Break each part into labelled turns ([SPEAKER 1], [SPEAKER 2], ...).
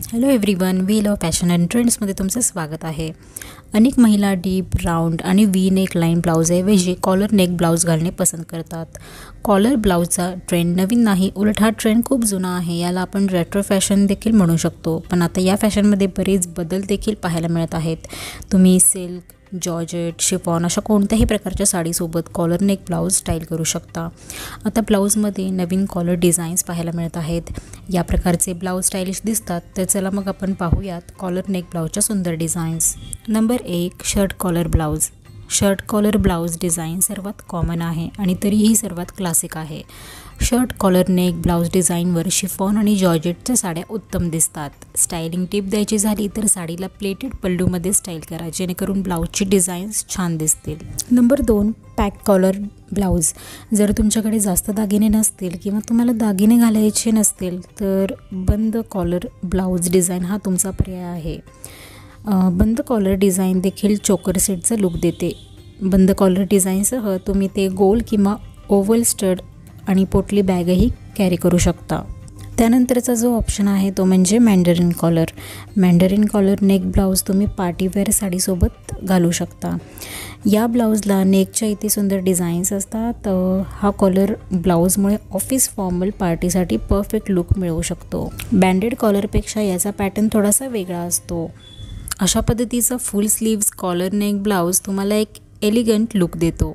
[SPEAKER 1] Hello everyone, we love fashion and ट्रेंड्समध्ये तुमचं स्वागत आहे। अनेक महिला डीप, राऊंड आणि वी नेक लाईन ब्लाऊजऐवजी कॉलर नेक ब्लाऊज घालणे पसंत करतात। कॉलर ब्लाऊजचा ट्रेंड नवीन नाही, उलट हा ट्रेंड खूप जुना आहे। याला आपण रेट्रो फॅशन देखील म्हणू शकतो। पण आता या फॅशनमध्ये बरेच बदल देखील पाहायला मिळत आहेत। तुम्ही सिल्क, जॉर्जेट, शिफॉन अशा कोणत्याही प्रकारच्या साडीसोबत कॉलर नेक ब्लाऊज स्टाईल करू शकता। आता ब्लाऊजमध्ये नवीन कॉलर डिझाईन्स पाहायला मिळत आहेत। या प्रकारचे ब्लाऊज स्टाइलिश दिसतात, तर चला मग आपण पाहूयात कॉलर नेक ब्लाऊजच्या सुंदर designs. Number 1, shirt collar blouse. Shirt collar blouse design सर्वात कॉमन आहे आणि तरीही सर्वात क्लासिक आहे। शर्ट कॉलर नेक ब्लाऊज डिझाईनवर शिफॉन आणि जॉर्जेटच्या साड्या उत्तम दिसतात। स्टायलिंग टिप द्यायची झाली तर साडीला प्लेटेड पल्लूमध्ये स्टाईल करा, जेणेकरून ब्लाऊजची डिझाईन्स छान दिसतील। Number 2, back collar blouse. जर तुमच्याकडे जास्त दागिने नसतील किंवा तुम्हाला दागिने घालायचे नसतील तर बंद कॉलर ब्लाऊज डिझाईन हा तुमचा पर्याय आहे। बंद कॉलर डिझाईन देखील चोकर सेटचा लुक देते। बंद कॉलर डिझाईनसह तुम्ही ते गोल किंवा ओव्हल स्टड आणि पोटली बॅगही कॅरी करू शकता। त्यानंतरचा जो ऑप्शन आहे तो म्हणजे मॅन्डरिन कॉलर। मॅन्डरिन कॉलर नेक ब्लाऊज तुम्ही पार्टीवेअर साडीसोबत घालू शकता। या ब्लाऊजला नेकच्या इथे सुंदर डिझाईन्स असतात। हा कॉलर ब्लाऊजमुळे ऑफिस फॉर्मल पार्टीसाठी परफेक्ट लुक मिळू शकतो। बँडेड कॉलरपेक्षा याचा पॅटर्न थोडासा वेगळा असतो। अशा पद्धतीचा full sleeves collar neck blouse तुम्हाला एक एलिगंट लुक देतो।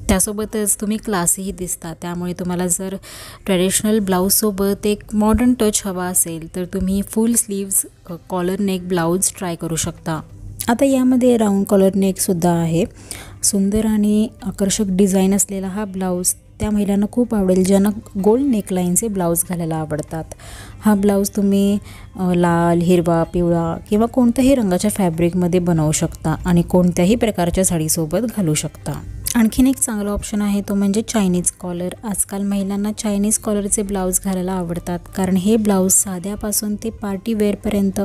[SPEAKER 1] त्यासोबतच तुम्ही क्लासही दिसता। त्यामुळे तुम्हाला जर ट्रेडिशनल ब्लाऊजसोबत एक मॉडर्न टच हवा असेल तर तुम्ही full sleeves collar neck blouse try करू शकता। आता यामध्ये राऊंड कॉलर नेकसुद्धा आहे। सुंदर आणि आकर्षक डिझाईन असलेला हा ब्लाऊज त्या महिलांना खूप आवडेल ज्यांना गोल नेकलाईनचे ब्लाऊज घालायला आवडतात। हा ब्लाऊज तुम्ही लाल, हिरवा, पिवळा किंवा कोणत्याही रंगाच्या फॅब्रिकमध्ये बनवू शकता आणि कोणत्याही प्रकारच्या साडीसोबत घालू शकता। आणखीन एक चांगला ऑप्शन आहे तो म्हणजे चायनीज कॉलर। आजकाल महिलांना चायनीज कॉलरचे ब्लाऊज घालायला आवडतात, कारण हे ब्लाऊज साध्यापासून ते पार्टीवेअरपर्यंत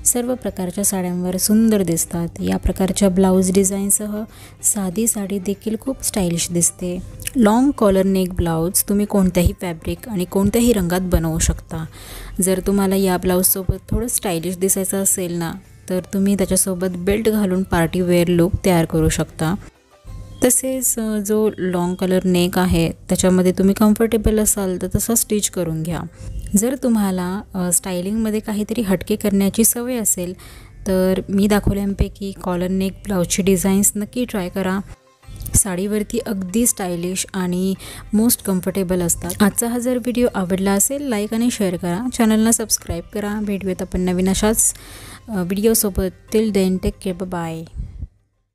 [SPEAKER 1] सर्व प्रकारच्या साड्यांवर सुंदर दिसतात। या प्रकारच्या ब्लाऊज डिझाईनसह साधी साडी देखील खूप स्टायलिश दिसते। लॉंग कॉलर नेक ब्लाऊज तुम्ही कोणत्याही फॅब्रिक आणि कोणत्याही रंगात बनवू शकता। जर तुम्हाला या ब्लाऊजसोबत थोडं स्टायलिश दिसायचं असेल ना, तर तुम्ही त्याच्यासोबत बेल्ट घालून पार्टीवेअर लुक तयार करू शकता। तसेच जो लॉंग कलर नेक आहे त्याच्यामध्ये तुम्ही कम्फर्टेबल असाल तर तसा स्टिच करून घ्या। जर तुम्हाला स्टायलिंगमध्ये काहीतरी हटके करण्याची सवय असेल तर मी दाखवल्यापैकी कॉलर नेक ब्लाऊजची डिझाईन्स नक्की ट्राय करा। साडीवरती अगदी स्टायलिश आणि मोस्ट कम्फर्टेबल असतात। आजचा हा जर व्हिडिओ आवडला असेल लाईक आणि शेअर करा, चॅनलला सबस्क्राईब करा। भेटूयात आपण नवीन अशाच व्हिडिओसोबत। Till then take care, bye.